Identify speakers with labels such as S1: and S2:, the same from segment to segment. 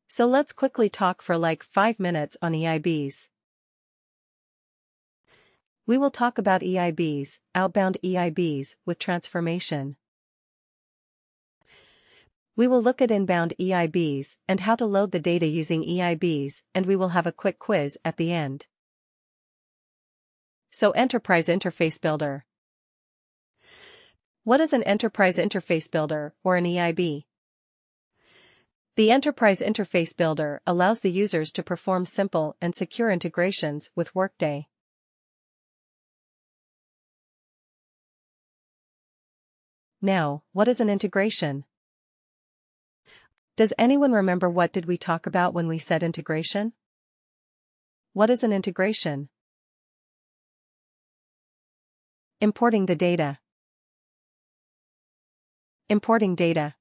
S1: So let's quickly talk for like 5 minutes on EIBs. We will talk about EIBs, outbound EIBs, with transformation. We will look at inbound EIBs and how to load the data using EIBs, and we will have a quick quiz at the end. So, Enterprise Interface Builder. What is an Enterprise Interface Builder, or an EIB? The Enterprise Interface Builder allows the users to perform simple and secure integrations with Workday. Now, what is an integration? Does anyone remember what did we talk about when we said integration? What is an integration? Importing the data. Importing data.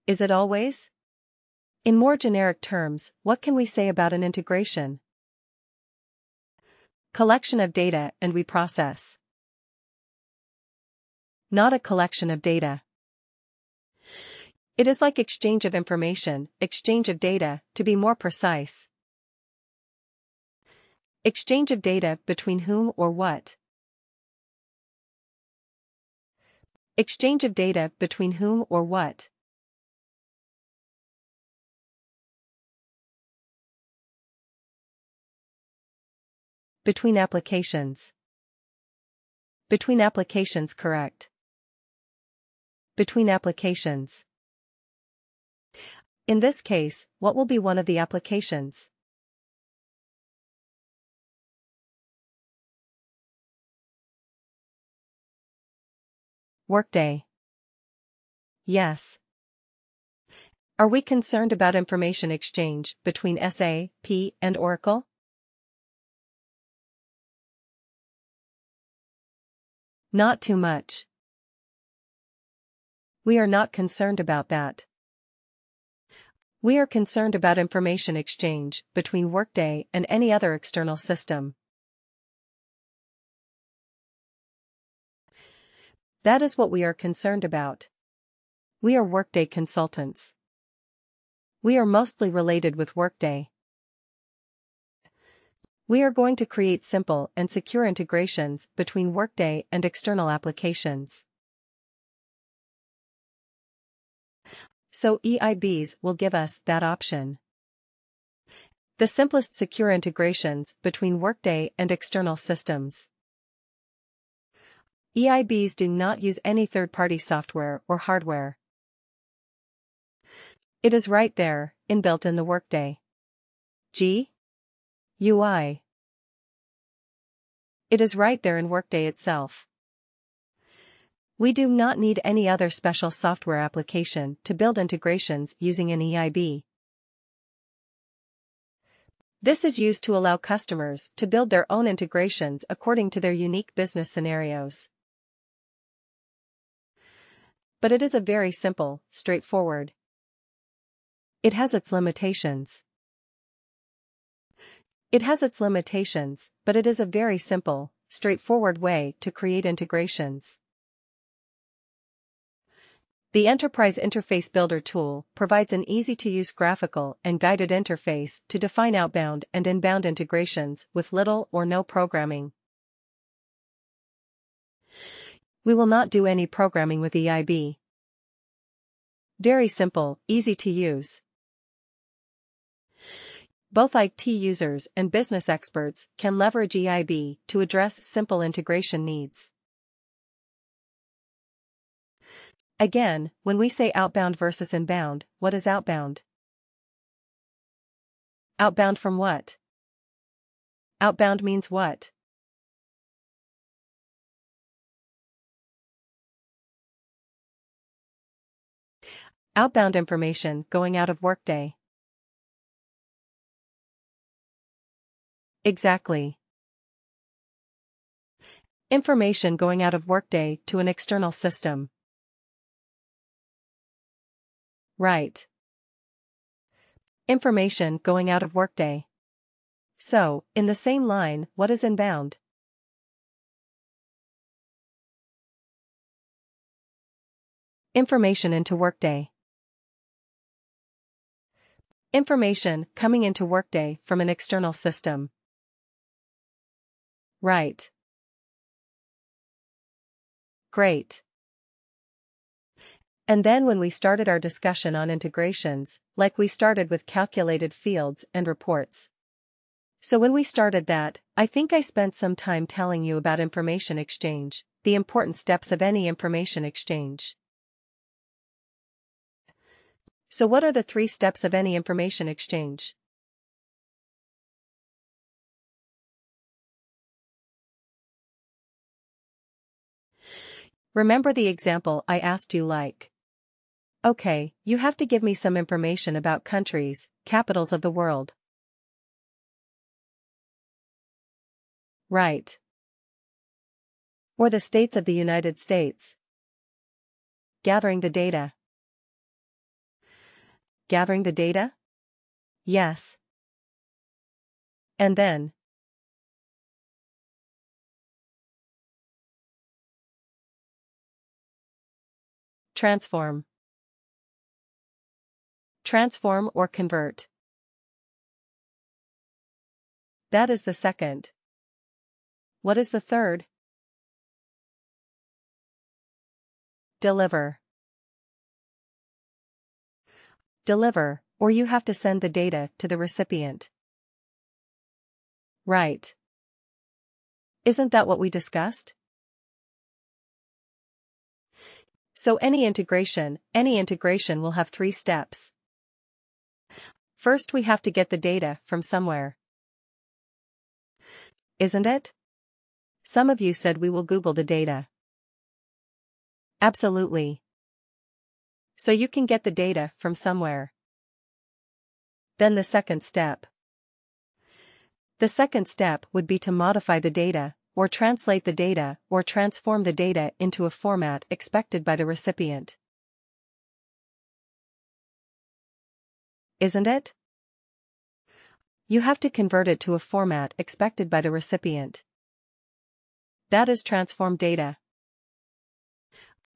S1: Is it always? In more generic terms, what can we say about an integration? Collection of data and we process. Not a collection of data. It is like exchange of information, exchange of data, to be more precise. Exchange of data between whom or what? Exchange of data between whom or what? Between applications. Between applications, correct. Between applications. In this case, what will be one of the applications? Workday. Yes. Are we concerned about information exchange between SAP and Oracle? Not too much. We are not concerned about that. We are concerned about information exchange between Workday and any other external system. That is what we are concerned about. We are Workday consultants. We are mostly related with Workday. We are going to create simple and secure integrations between Workday and external applications. So EIBs will give us that option. The simplest secure integrations between Workday and external systems. EIBs do not use any third-party software or hardware. It is right there, inbuilt in the Workday UI. It is right there in Workday itself. We do not need any other special software application to build integrations using an EIB. This is used to allow customers to build their own integrations according to their unique business scenarios. But it is a very simple, straightforward. It has its limitations. It has its limitations, but it is a very simple, straightforward way to create integrations. The Enterprise Interface Builder tool provides an easy-to-use graphical and guided interface to define outbound and inbound integrations with little or no programming. We will not do any programming with EIB. Very simple, easy to use. Both IT users and business experts can leverage EIB to address simple integration needs. Again, when we say outbound versus inbound, what is outbound? Outbound from what? Outbound means what? Outbound information going out of Workday. Exactly. Information going out of Workday to an external system. Right. Information going out of Workday. So, in the same line, what is inbound? Information into Workday. Information coming into Workday from an external system. Right. Great. And then when we started our discussion on integrations, like we started with calculated fields and reports. So when we started that, I think I spent some time telling you about information exchange, the important steps of any information exchange. So what are the 3 steps of any information exchange? Remember the example I asked you like. Okay, you have to give me some information about countries, capitals of the world. Right. Or the states of the United States. Gathering the data. Gathering the data? Yes. And then? Transform. Transform or convert. That is the second. What is the third? Deliver. Deliver, or you have to send the data to the recipient. Right. Isn't that what we discussed? So any integration will have 3 steps. First we have to get the data from somewhere. Isn't it? Some of you said we will Google the data. Absolutely. So you can get the data from somewhere. Then the second step. The second step would be to modify the data, or translate the data, or transform the data into a format expected by the recipient. Isn't it? You have to convert it to a format expected by the recipient. That is transform data.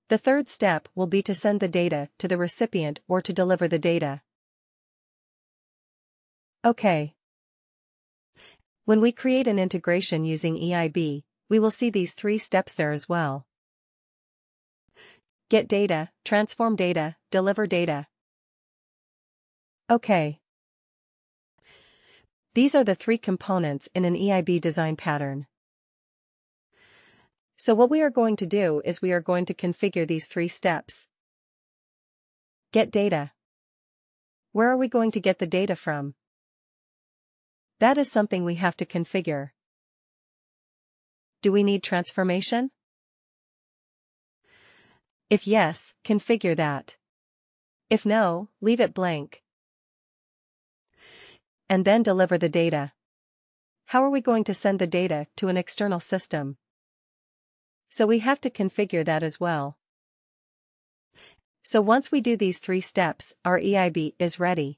S1: The third step will be to send the data to the recipient or to deliver the data. Okay. When we create an integration using EIB, we will see these 3 steps there as well. Get data, transform data, deliver data. Okay. These are the 3 components in an EIB design pattern. So what we are going to do is we are going to configure these 3 steps. Get data. Where are we going to get the data from? That is something we have to configure. Do we need transformation? If yes, configure that. If no, leave it blank. And then deliver the data. How are we going to send the data to an external system? So we have to configure that as well. So once we do these 3 steps, our EIB is ready.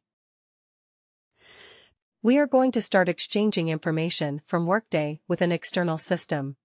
S1: We are going to start exchanging information from Workday with an external system.